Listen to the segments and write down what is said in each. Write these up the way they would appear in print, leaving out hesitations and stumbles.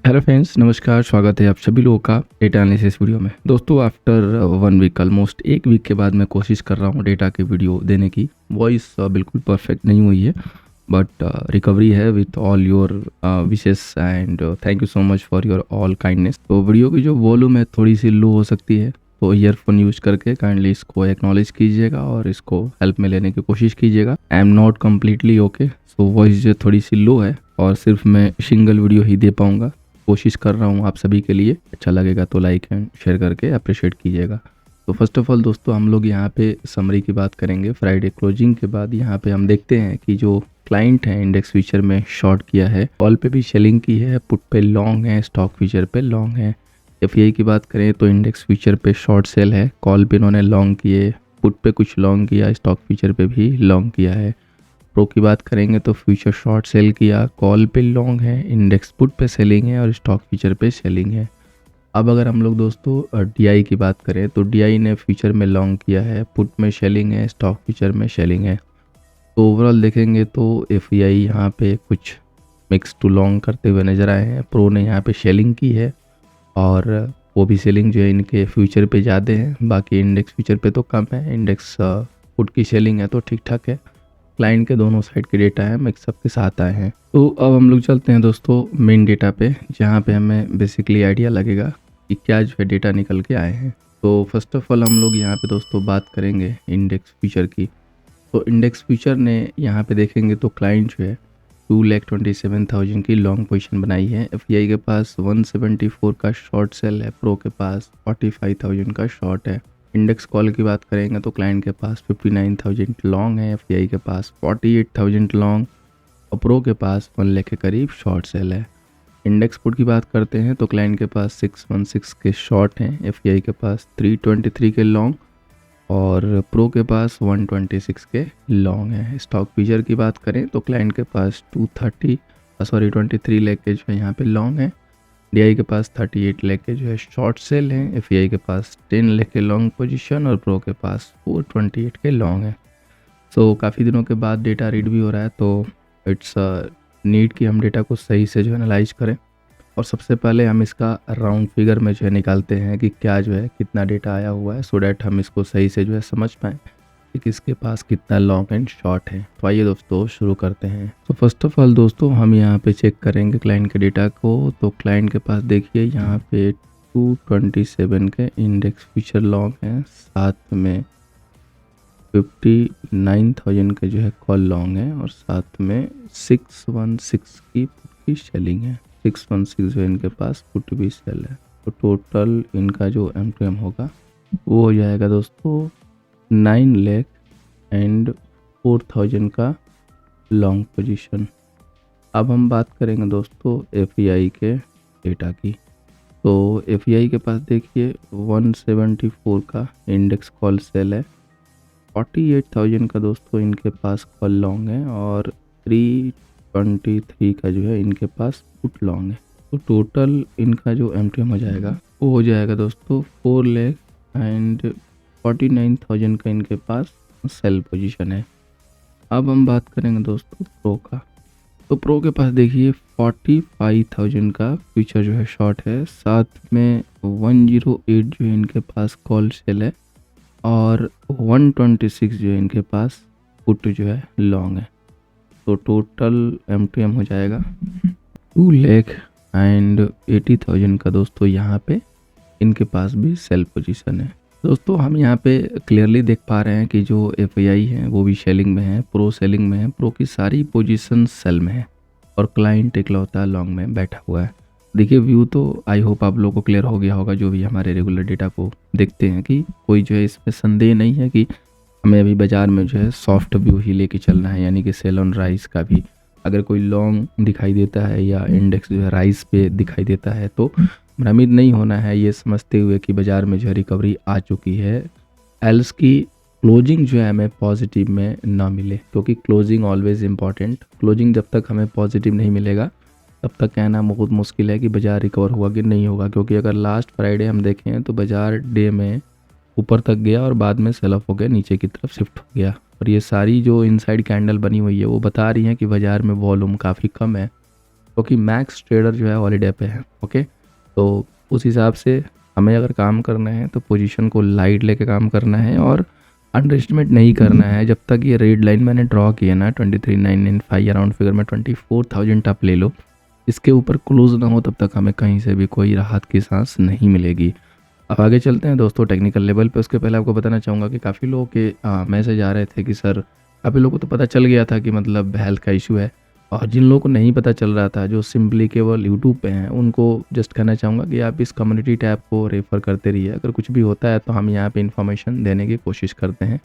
Hello friends, नमस्कार। स्वागत है आप सभी लोगों का डेटा एनालिसिस वीडियो में। दोस्तों, आफ्टर 1 वीक, ऑलमोस्ट 1 वीक के बाद मैं कोशिश कर रहा हूँ डेटा की वीडियो देने की। वॉइस बिल्कुल परफेक्ट नहीं हुई है, बट रिकवरी है with all your wishes and thank you so much for your all kindness. तो वीडियो की जो वॉल्यूम है थोड़ी सी लो हो सकती है, तो ईयरफोन यूज करके काइंडली इसको एक्नॉलेज कीजिएगा और इसको हेल्प में लेने की कोशिश कीजिएगा। I am not completely okay, so voice जो थोड़ी सी लो है और सिर्फ मैं सिंगल वीडियो ही दे पाऊंगा। कोशिश कर रहा हूँ आप सभी के लिए। अच्छा लगेगा तो लाइक एंड शेयर करके अप्रिशिएट कीजिएगा। तो फर्स्ट ऑफ ऑल दोस्तों, हम लोग यहाँ पे समरी की बात करेंगे। फ्राइडे क्लोजिंग के बाद यहाँ पे हम देखते हैं कि जो क्लाइंट है इंडेक्स फ्यूचर में शॉर्ट किया है, कॉल पे भी सेलिंग की है, पुट पे लॉन्ग है, स्टॉक फ्यूचर पे लॉन्ग है। एफआई की बात करें तो इंडेक्स फ्यूचर पे शॉर्ट सेल है, कॉल पे इन्होंने लॉन्ग किए, पुट पे कुछ लॉन्ग किया, स्टॉक फ्यूचर पे भी लॉन्ग किया है। प्रो की बात करेंगे तो फ्यूचर शॉर्ट सेल किया, कॉल पे लॉन्ग है, इंडेक्स पुट पे सेलिंग है और स्टॉक फ्यूचर पे सेलिंग है। अब अगर हम लोग दोस्तों डीआई की बात करें तो डीआई ने फ्यूचर में लॉन्ग किया है, पुट में सेलिंग है, स्टॉक फ्यूचर में सेलिंग है। तो ओवरऑल देखेंगे तो एफआई यहाँ पे कुछ मिक्स टू लॉन्ग करते हुए नजर आए हैं। प्रो ने यहाँ पे सेलिंग की है और वो भी सेलिंग जो है इनके फ्यूचर पे ज़्यादा है, बाकी इंडेक्स फ्यूचर पे तो कम है। इंडेक्स पुट की सेलिंग है तो ठीक ठाक है। क्लाइंट के दोनों साइड के डेटा है मिक्सअप के साथ आए हैं। तो अब हम लोग चलते हैं दोस्तों मेन डेटा पे, जहाँ पे हमें बेसिकली आइडिया लगेगा कि क्या जो है डेटा निकल के आए हैं। तो फर्स्ट ऑफ ऑल हम लोग यहाँ पे दोस्तों बात करेंगे इंडेक्स फ्यूचर की। तो इंडेक्स फ्यूचर ने यहाँ पे देखेंगे तो क्लाइंट जो है 2,27,000 की लॉन्ग पोजीशन बनाई है। एफआई के पास 174 का शॉर्ट सेल है, प्रो के पास 45,000 का शॉर्ट है। इंडेक्स कॉल की बात करेंगे तो क्लाइंट के पास 59,000 लॉन्ग है, एफआई के पास 48,000 लॉन्ग और प्रो के पास 1 लाख के करीब शॉर्ट सेल है। इंडेक्स पुट की बात करते हैं तो क्लाइंट के पास 616 के शॉर्ट हैं, एफआई के पास 323 के लॉन्ग और प्रो के पास 126 के लॉन्ग है। स्टॉक फ्यूचर की बात करें तो क्लाइंट के पास 23 लाख के जो है यहाँ पे लॉन्ग है, डीआई के पास 38 लाख के जो है शॉर्ट सेल है, एफआई के पास 10 लाख के लॉन्ग पोजीशन और प्रो के पास 428 के लॉन्ग है। सो काफ़ी दिनों के बाद डेटा रीड भी हो रहा है, तो इट्स नीड कि हम डेटा को सही से जो एनालाइज करें। और सबसे पहले हम इसका राउंड फिगर में जो है निकालते हैं कि क्या जो है कितना डेटा आया हुआ है, सो डैट हम इसको सही से जो है समझ पाएँ कि किसके पास कितना लॉन्ग एंड शॉर्ट है। तो आइए दोस्तों शुरू करते हैं। तो फर्स्ट ऑफ ऑल दोस्तों हम यहाँ पे चेक करेंगे क्लाइंट के डेटा को। तो क्लाइंट के पास देखिए यहाँ पे 227 के इंडेक्स फ्यूचर लॉन्ग है, साथ में 59,000 के जो है कॉल लॉन्ग है और साथ में 616 की पुट की सेलिंग है। 616 जो इनके पास पुट भी सेल है। तो टोटल इनका जो M2M होगा वो हो जाएगा दोस्तों 9 लाख एंड 4,000 का लॉन्ग पोजीशन। अब हम बात करेंगे दोस्तों एफआई के डेटा की। तो एफआई के पास देखिए 174 का इंडेक्स कॉल सेल है, 48,000 का दोस्तों इनके पास कॉल लॉन्ग है और 323 का जो है इनके पास पुट लॉन्ग है। तो टोटल इनका जो M2M हो जाएगा वो हो जाएगा दोस्तों 4 लाख एंड 49,000 का इनके पास सेल पोजीशन है। अब हम बात करेंगे दोस्तों प्रो का। तो प्रो के पास देखिए 45,000 का फ्यूचर जो है शॉर्ट है, साथ में 108 जो है इनके पास कॉल सेल है और 126 जो है इनके पास पुट जो है लॉन्ग है। तो टोटल M2M हो जाएगा 2 लाख एंड 80,000 का दोस्तों यहाँ पे इनके पास भी सेल पोजीशन है। दोस्तों हम यहाँ पे क्लियरली देख पा रहे हैं कि जो एफआई है वो भी सेलिंग में है, प्रो सेलिंग में है, प्रो की सारी पोजीशन सेल में है और क्लाइंट इकलौता लॉन्ग में बैठा हुआ है। देखिए व्यू तो आई होप आप लोगों को क्लियर हो गया होगा, जो भी हमारे रेगुलर डेटा को देखते हैं, कि कोई जो है इसमें संदेह नहीं है कि हमें अभी बाजार में जो है सॉफ्ट व्यू ही लेके चलना है, यानी कि सेल ऑन राइस का भी अगर कोई लॉन्ग दिखाई देता है या इंडेक्स जो है राइस पे दिखाई देता है तो भ्रमित नहीं होना है, ये समझते हुए कि बाजार में जो है रिकवरी आ चुकी है। एल्स की क्लोजिंग जो है हमें पॉजिटिव में ना मिले, क्योंकि क्लोजिंग ऑलवेज इम्पॉर्टेंट। क्लोजिंग जब तक हमें पॉजिटिव नहीं मिलेगा तब तक कहना बहुत मुश्किल है कि बाजार रिकवर हुआ कि नहीं होगा, क्योंकि अगर लास्ट फ्राइडे हम देखें तो बाजार डे में ऊपर तक गया और बाद में सेल ऑफ हो गया, नीचे की तरफ शिफ्ट हो गया। और ये सारी जो इनसाइड कैंडल बनी हुई है वो बता रही हैं कि बाजार में वॉल्यूम काफ़ी कम है क्योंकि मैक्स ट्रेडर जो है हॉलीडे पे है। ओके, तो उस हिसाब से हमें अगर काम करना है तो पोजीशन को लाइट लेके काम करना है और अंडर एस्टिमेट नहीं करना है। जब तक ये रेड लाइन मैंने ड्रॉ किया ना 23,995 अराउंड फिगर में 24,000 आप ले लो, इसके ऊपर क्लोज ना हो तब तक हमें कहीं से भी कोई राहत की सांस नहीं मिलेगी। अब आगे चलते हैं दोस्तों टेक्निकल लेवल पे। उसके पहले आपको बताना चाहूँगा कि काफ़ी लोगों के मैसेज आ रहे थे कि सर, काफ़ी लोगों को तो पता चल गया था कि मतलब हेल्थ का इशू है, और जिन लोगों को नहीं पता चल रहा था, जो सिंपली केवल यूट्यूब पे हैं, उनको जस्ट कहना चाहूँगा कि आप इस कम्युनिटी टैब को रेफ़र करते रहिए। अगर कुछ भी होता है तो हम यहाँ पे इन्फॉर्मेशन देने की कोशिश करते हैं,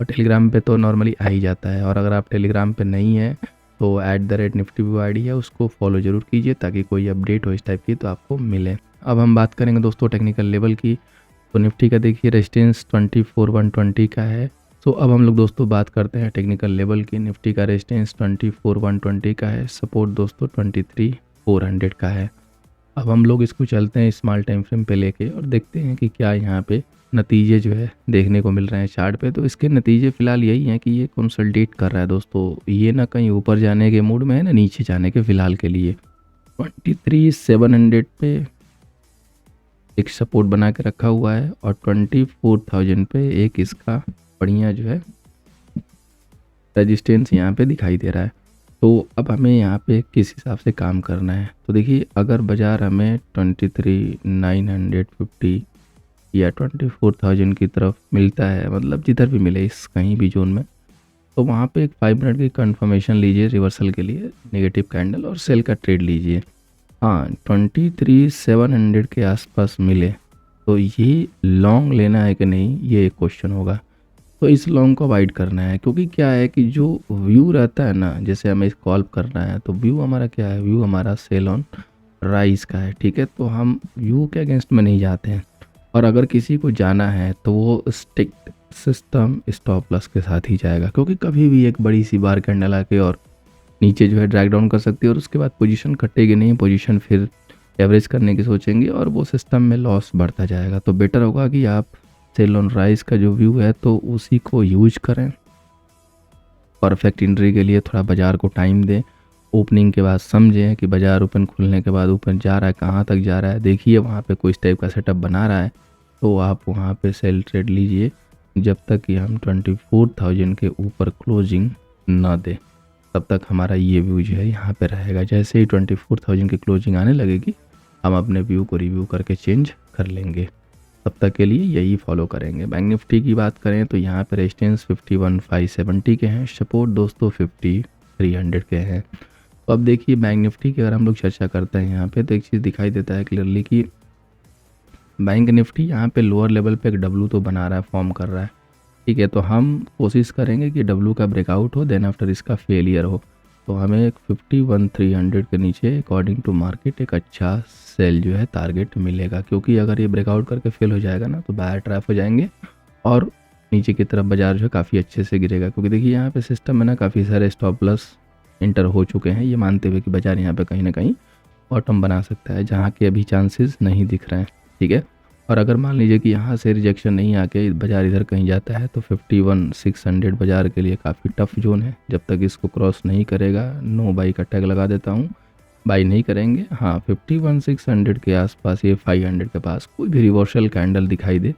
और टेलीग्राम पे तो नॉर्मली आ ही जाता है। और अगर आप टेलीग्राम पे नहीं हैं तो @NiftyView आईडी है, उसको फॉलो ज़रूर कीजिए ताकि कोई अपडेट हो इस टाइप की तो आपको मिले। अब हम बात करेंगे दोस्तों टेक्निकल लेवल की। तो निफ्टी का देखिए रेजिस्टेंस 24,120 का है। सो अब हम लोग दोस्तों बात करते हैं टेक्निकल लेवल की। निफ्टी का रेजिस्टेंस 24,120 का है, सपोर्ट दोस्तों 23,400 का है। अब हम लोग इसको चलते हैं स्मॉल टाइम फ्रेम पे लेके और देखते हैं कि क्या यहाँ पे नतीजे जो है देखने को मिल रहे हैं चार्ट पे। तो इसके नतीजे फ़िलहाल यही हैं कि ये कंसोलिडेट कर रहा है दोस्तों, ये ना कहीं ऊपर जाने के मूड में है ना नीचे जाने के फ़िलहाल के लिए। 23,700 पे एक सपोर्ट बना के रखा हुआ है और 24,000 पे एक इसका बढ़िया जो है रेजिस्टेंस यहाँ पे दिखाई दे रहा है। तो अब हमें यहाँ पे किस हिसाब से काम करना है, तो देखिए अगर बाज़ार हमें 23,950 या 24,000 की तरफ मिलता है, मतलब जिधर भी मिले इस कहीं भी जोन में, तो वहाँ पे एक 5 मिनट की कंफर्मेशन लीजिए रिवर्सल के लिए, नेगेटिव कैंडल, और सेल का ट्रेड लीजिए। हाँ, 23,700 के आसपास मिले तो ये लॉन्ग लेना है कि नहीं, ये एक क्वेश्चन होगा। तो इस लॉन्ग को अवॉइड करना है, क्योंकि क्या है कि जो व्यू रहता है ना, जैसे हमें कॉल करना है तो व्यू हमारा क्या है, व्यू हमारा सेल ऑन राइज का है। ठीक है, तो हम व्यू के अगेंस्ट में नहीं जाते हैं, और अगर किसी को जाना है तो वो स्टिक्ट सिस्टम स्टॉप लॉस के साथ ही जाएगा, क्योंकि कभी भी एक बड़ी सी बार कैंडल आके और नीचे जो है ड्रैग डाउन कर सकती है, और उसके बाद पोजीशन कटेगी नहीं, पोजीशन फिर एवरेज करने की सोचेंगे और वो सिस्टम में लॉस बढ़ता जाएगा। तो बेटर होगा कि आप सेल ऑन राइज का जो व्यू है तो उसी को यूज करें। परफेक्ट एंट्री के लिए थोड़ा बाज़ार को टाइम दें, ओपनिंग के बाद समझें कि बाज़ार ओपन खुलने के बाद ऊपर जा रहा है, कहाँ तक जा रहा है, देखिए वहाँ पे कोई इस टाइप का सेटअप बना रहा है तो आप वहाँ पे सेल ट्रेड लीजिए, जब तक कि हम 24,000 के ऊपर क्लोजिंग ना दें, तब तक हमारा ये व्यू जो है यहाँ पे रहेगा। जैसे ही 24,000 की क्लोजिंग आने लगेगी, हम अपने व्यू को रिव्यू करके चेंज कर लेंगे। तब तक के लिए यही फॉलो करेंगे। बैंक निफ्टी की बात करें तो यहाँ पे रेजिस्टेंस 51,570 के हैं, सपोर्ट दोस्तों 50,300 के हैं। तो अब देखिए बैंक निफ्टी की अगर हम लोग चर्चा करते हैं यहाँ पे, तो एक चीज़ दिखाई देता है क्लियरली कि बैंक निफ्टी यहाँ पे लोअर लेवल पे एक डब्लू तो बना रहा है, फॉर्म कर रहा है। ठीक है, तो हम कोशिश करेंगे कि डब्लू का ब्रेकआउट हो, देन आफ्टर इसका फेलियर हो, तो हमें एक 51,300 के नीचे अकॉर्डिंग टू मार्केट एक अच्छा सेल जो है टारगेट मिलेगा। क्योंकि अगर ये ब्रेकआउट करके फेल हो जाएगा ना तो बायर ट्रैप हो जाएंगे और नीचे की तरफ बाजार जो है काफ़ी अच्छे से गिरेगा। क्योंकि देखिए यहाँ पे सिस्टम में ना काफ़ी सारे स्टॉप लॉस इंटर हो चुके हैं, ये मानते हुए कि बाजार यहाँ पे कहीं ना कहीं बॉटम बना सकता है, जहाँ के अभी चांसेस नहीं दिख रहे हैं। ठीक है, और अगर मान लीजिए कि यहाँ से रिजेक्शन नहीं आके बाजार इधर कहीं जाता है तो 51,600 बाजार के लिए काफ़ी टफ जोन है। जब तक इसको क्रॉस नहीं करेगा, नो बाई का टैग लगा देता हूँ, बाई नहीं करेंगे। हाँ, 51,600 के आसपास, ये 500 के पास कोई भी रिवर्सल कैंडल दिखाई दे,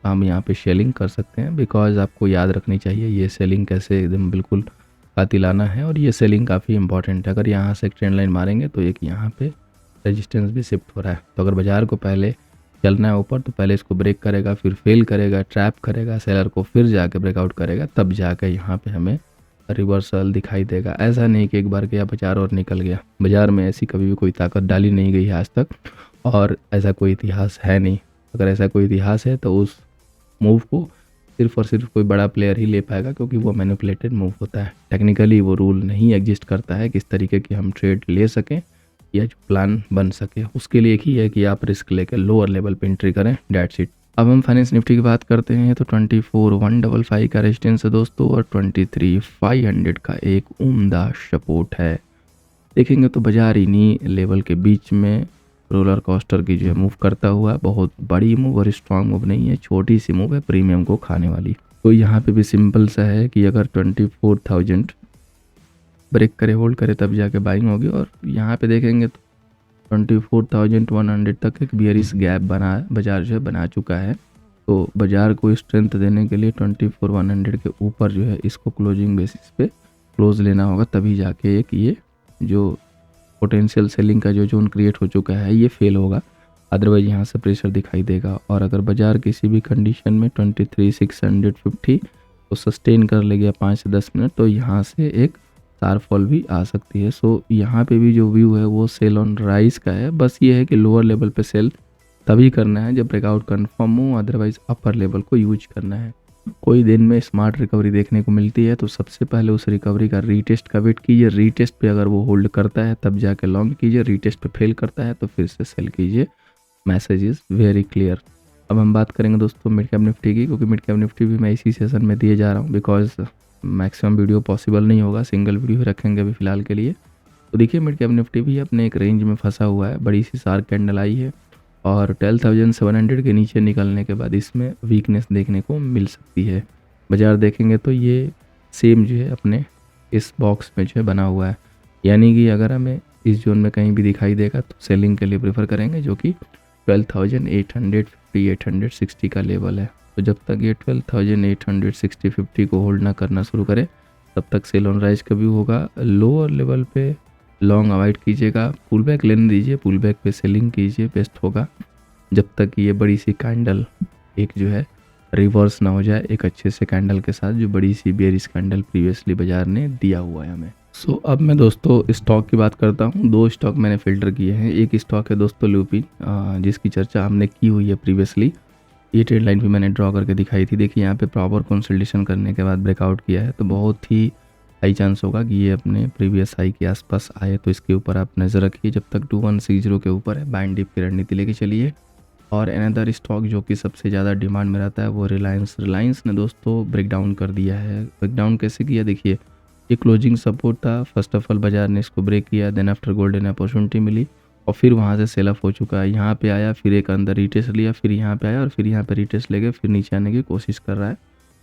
हम यहाँ पे सेलिंग कर सकते हैं। बिकॉज आपको याद रखनी चाहिए ये सेलिंग कैसे एकदम बिल्कुल कातिलाना है, और ये सेलिंग काफ़ी इंपॉर्टेंट है। अगर यहाँ से एक ट्रेंड लाइन मारेंगे तो एक यहाँ पे रेजिस्टेंस भी शिफ्ट हो रहा है, तो अगर बाजार को पहले चलना है ऊपर तो पहले इसको ब्रेक करेगा, फिर फेल करेगा, ट्रैप करेगा सेलर को, फिर जाके ब्रेकआउट करेगा, तब जाके यहाँ पे हमें रिवर्सल दिखाई देगा। ऐसा नहीं कि एक बार गया बाजार और निकल गया। बाजार में ऐसी कभी भी कोई ताकत डाली नहीं गई है आज तक, और ऐसा कोई इतिहास है नहीं। अगर ऐसा कोई इतिहास है तो उस मूव को सिर्फ और सिर्फ कोई बड़ा प्लेयर ही ले पाएगा, क्योंकि वो मैनिपुलेटेड मूव होता है। टेक्निकली वो रूल नहीं एग्जिस्ट करता है किस तरीके की हम ट्रेड ले सकें या जो प्लान बन सके। उसके लिए एक ही है कि आप रिस्क लेकर लोअर लेवल पे एंट्री करें, डेट्स इट। अब हम फाइनेंस निफ्टी की बात करते हैं तो 24,155 का रेजिस्टेंस है दोस्तों, और 23,500 का एक उम्दा सपोर्ट है। देखेंगे तो बाजार इन्हीं लेवल के बीच में रोलर कोस्टर की जो है मूव करता हुआ, बहुत बड़ी मूव और स्ट्रांग मूव नहीं है, छोटी सी मूव है प्रीमियम को खाने वाली। तो यहाँ पे भी सिंपल सा है कि अगर 24,000 ब्रेक करे, होल्ड करे, तब जाके बाइंग होगी। और यहाँ पे देखेंगे तो 24,100 तक एक बियरिश गैप बाजार जो है बना चुका है। तो बाजार को स्ट्रेंथ देने के लिए 24,100 के ऊपर जो है इसको क्लोजिंग बेसिस पे क्लोज लेना होगा, तभी जाके एक ये जो पोटेंशियल सेलिंग का जो जोन क्रिएट हो चुका है ये फेल होगा। अदरवाइज यहाँ से प्रेशर दिखाई देगा। और अगर बाजार किसी भी कंडीशन में 23,650 को सस्टेन कर ले गया 5 से 10 मिनट, तो यहाँ से एक शार्प फॉल भी आ सकती है। सो यहाँ पे भी जो व्यू है वो सेल ऑन राइज का है। बस ये है कि लोअर लेवल पे सेल तभी करना है जब ब्रेकआउट कन्फर्म हो, अदरवाइज अपर लेवल को यूज करना है। कोई दिन में स्मार्ट रिकवरी देखने को मिलती है तो सबसे पहले उस रिकवरी का रीटेस्ट का वेट कीजिए। रीटेस्ट पे अगर वो होल्ड करता है तब जाके लॉन्ग कीजिए, रीटेस्ट पे फेल करता है तो फिर से सेल कीजिए। Message is very clear. अब हम बात करेंगे दोस्तों मिड कैप निफ्टी की, क्योंकि मिड कैप निफ्टी भी मैं इसी सेशन में दिए जा रहा हूँ, बिकॉज मैक्सिमम वीडियो पॉसिबल नहीं होगा, सिंगल वीडियो ही रखेंगे अभी फ़िलहाल के लिए। तो देखिए मिड कैप निफ्टी भी अपने एक रेंज में फंसा हुआ है। बड़ी सी शार्प कैंडल आई है और 12,700 के नीचे निकलने के बाद इसमें वीकनेस देखने को मिल सकती है। बाजार देखेंगे तो ये सेम जो है अपने इस बॉक्स में जो है बना हुआ है, यानी कि अगर हमें इस जोन में कहीं भी दिखाई देगा तो सेलिंग के लिए प्रेफर करेंगे, जो कि 12,850 860 का लेवल है। तो जब तक ये 12,860 50 को होल्ड ना करना शुरू करे तब तक सेल ऑन राइज का व्यू होगा। लोअर लेवल पे लॉन्ग अवॉइड कीजिएगा, पुल बैक लेने दीजिए, पुल बैक पे सेलिंग कीजिए, बेस्ट होगा जब तक ये बड़ी सी कैंडल एक जो है रिवर्स ना हो जाए एक अच्छे से कैंडल के साथ, जो बड़ी सी बेयरिश कैंडल प्रीवियसली बाजार ने दिया हुआ है हमें। सो अब मैं दोस्तों स्टॉक की बात करता हूँ। 2 स्टॉक मैंने फिल्टर किए हैं। एक स्टॉक है दोस्तों लुपिन, जिसकी चर्चा हमने की हुई है प्रीवियसली। ये ट्रेड लाइन भी मैंने ड्रॉ करके दिखाई थी। देखिए यहाँ पे प्रॉपर कंसल्टेशन करने के बाद ब्रेकआउट किया है, तो बहुत ही हाई चांस होगा कि ये अपने प्रीवियस हाई के आसपास आए, तो इसके ऊपर आप नज़र रखिए। जब तक 2160 के ऊपर है बाइंड डिप की रणनीति लेके चलिए। और अनदर स्टॉक जो कि सबसे ज़्यादा डिमांड में रहता है वो रिलायंस ने दोस्तों ब्रेकडाउन कर दिया है। ब्रेकडाउन कैसे किया देखिए, ये क्लोजिंग सपोर्ट था, फर्स्ट ऑफ ऑल बाजार ने इसको ब्रेक किया, देन आफ्टर गोल्डन अपॉर्चुनिटी मिली और फिर वहाँ से सेल ऑफ हो चुका है। यहाँ पे आया, फिर एक अंदर रीटेस्ट लिया, फिर यहाँ पे आया और फिर यहाँ पे रीटेस्ट लेके फिर नीचे आने की कोशिश कर रहा है।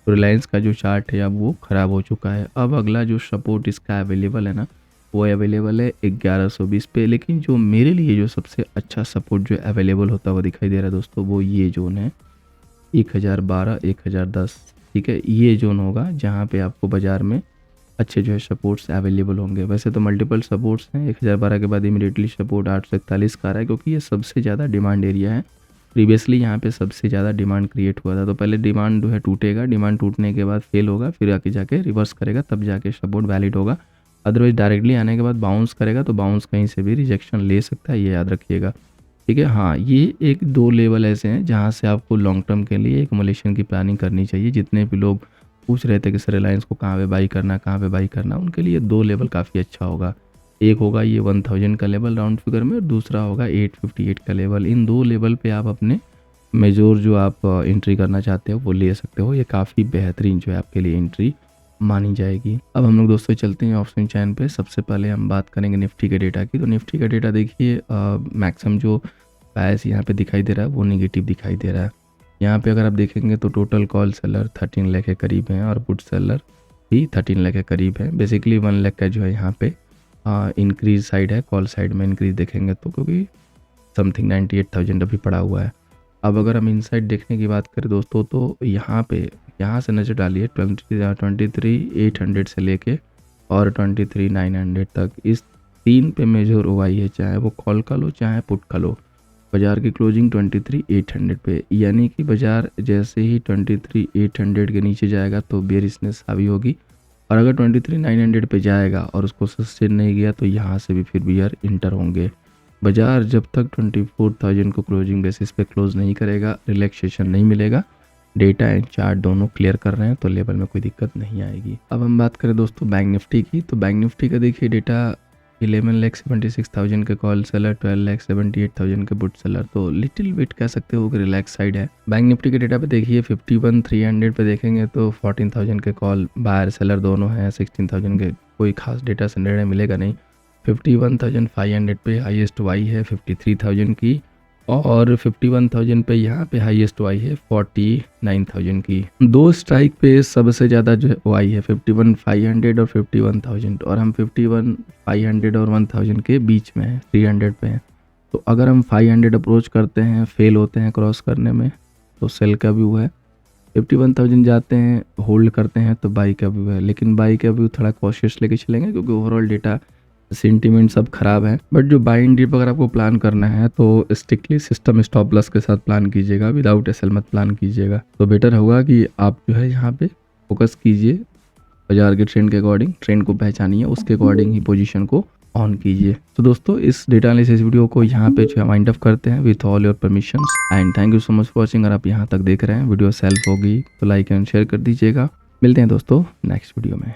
तो रिलायंस का जो चार्ट है अब वो ख़राब हो चुका है। अब अगला जो सपोर्ट इसका अवेलेबल है ना, वो अवेलेबल है 1120 पे। लेकिन जो मेरे लिए जो सबसे अच्छा सपोर्ट जो अवेलेबल होता हुआ दिखाई दे रहा है दोस्तों, वो ये जोन है 1012 1010। ठीक है, ये जोन होगा जहाँ पे आपको बाज़ार में अच्छे जो है सपोर्ट्स अवेलेबल होंगे। वैसे तो मल्टीपल सपोर्ट्स हैं, 1012 के बाद इमीडिएटली सपोर्ट 841 का आ रहा है, क्योंकि ये सबसे ज़्यादा डिमांड एरिया है। प्रीवियसली यहाँ पे सबसे ज़्यादा डिमांड क्रिएट हुआ था, तो पहले डिमांड जो है टूटेगा, डिमांड टूटने के बाद फेल होगा, फिर आके जाके रिवर्स करेगा, तब जाके सपोर्ट वैलिड होगा। अदरवाइज डायरेक्टली आने के बाद बाउंस करेगा तो बाउंस कहीं से भी रिजेक्शन ले सकता है, ये याद रखिएगा। ठीक है, हाँ ये 1-2 लेवल ऐसे हैं जहाँ से आपको लॉन्ग टर्म के लिए एक्युमुलेशन की प्लानिंग करनी चाहिए। जितने भी लोग पूछ रहे थे कि सर रिलायंस को कहाँ पे बाई करना, कहाँ पे बाई करना, उनके लिए 2 लेवल काफ़ी अच्छा होगा। एक होगा ये 1000 का लेवल राउंड फिगर में, और दूसरा होगा 858 का लेवल। इन 2 लेवल पे आप अपने मेजर जो आप एंट्री करना चाहते हो वो ले सकते हो। ये काफ़ी बेहतरीन जो है आपके लिए एंट्री मानी जाएगी। अब हम लोग दोस्तों चलते हैं ऑप्शन चैन पे। सबसे पहले हम बात करेंगे निफ्टी के डेटा की। तो निफ्टी का डेटा देखिए, मैक्सिमम जो बायस यहाँ पे दिखाई दे रहा है वो नेगेटिव दिखाई दे रहा है। यहाँ पे अगर आप देखेंगे तो टोटल कॉल सेलर 13 लाख के करीब हैं और पुट सेलर भी 13 लाख के करीब है। बेसिकली 1 लाख का जो है यहाँ पे इंक्रीज साइड है, कॉल साइड में इंक्रीज देखेंगे तो, क्योंकि समथिंग 98,000 अभी पड़ा हुआ है। अब अगर हम इनसाइड देखने की बात करें दोस्तों, तो यहाँ से नज़र डालिए 23,800 से लेके और 23,900 तक, इस 3 पे मेजर ओवाई है, चाहे वो कॉल का लो चाहे पुट का लो। बाजार की क्लोजिंग 23,800 पे, यानी कि बाजार जैसे ही 23,800 के नीचे जाएगा तो बेयरिशनेस हावी होगी, और अगर 23,900 पे जाएगा और उसको सस्टेन नहीं गया तो यहाँ से भी फिर बियर इंटर होंगे। बाजार जब तक 24,000 को क्लोजिंग बेसिस पे क्लोज नहीं करेगा, रिलैक्सेशन नहीं मिलेगा। डेटा एंड चार्ट दोनों क्लियर कर रहे हैं तो लेवल में कोई दिक्कत नहीं आएगी। अब हम बात करें दोस्तों बैंक निफ्टी की। तो बैंक निफ्टी का देखिए डेटा 11,76,000 के कॉल सेलर, 12,78,000 के पुट सेलर, तो लिटिल बिट कह सकते हो कि रिलैक्स साइड है। बैंक निफ्टी के डेटा पे देखिए 51,300 पे देखेंगे तो 14,000 के कॉल बायर सेलर दोनों हैं, 16,000 के कोई खास डेटा से निर्णय मिलेगा नहीं। 51,500 पे हाईएस्ट वाई है 53,000 की, और 51,000 पे यहाँ पे हाईएस्ट वो आई है 49,000 की। 2 स्ट्राइक पे सबसे ज़्यादा जो है वो आई है 51,500 और 51,000, और हम 51,500 और 1,000 के बीच में हैं, 300 पे हैं। तो अगर हम 500 अप्रोच करते हैं, फेल होते हैं क्रॉस करने में, तो सेल का व्यू है। 51,000 जाते हैं, होल्ड करते हैं, तो बाई का व्यू है। लेकिन बाई का व्यू थोड़ा कॉशियस लेके चलेंगे क्योंकि ओवरऑल डेटा सेंटीमेंट सब खराब है। बट जो बाई एंड डिप अगर आपको प्लान करना है तो स्ट्रिक्टली सिस्टम स्टॉप लॉस के साथ प्लान कीजिएगा, विदाउट एसएल मत प्लान कीजिएगा। तो बेटर होगा कि आप जो है यहाँ पे फोकस कीजिए बाजार के ट्रेंड के अकॉर्डिंग, ट्रेंड को पहचानिए, उसके अकॉर्डिंग ही पोजीशन को ऑन कीजिए। तो दोस्तों इस डेटा एनालिसिस वीडियो को यहाँ पे जो है वाइंड अप करते हैं with all your permissions, and thank you so much for watching. अगर आप यहाँ तक देख रहे हैं, वीडियो सेल्फ होगी तो लाइक एंड शेयर कर दीजिएगा। मिलते हैं दोस्तों नेक्स्ट वीडियो में।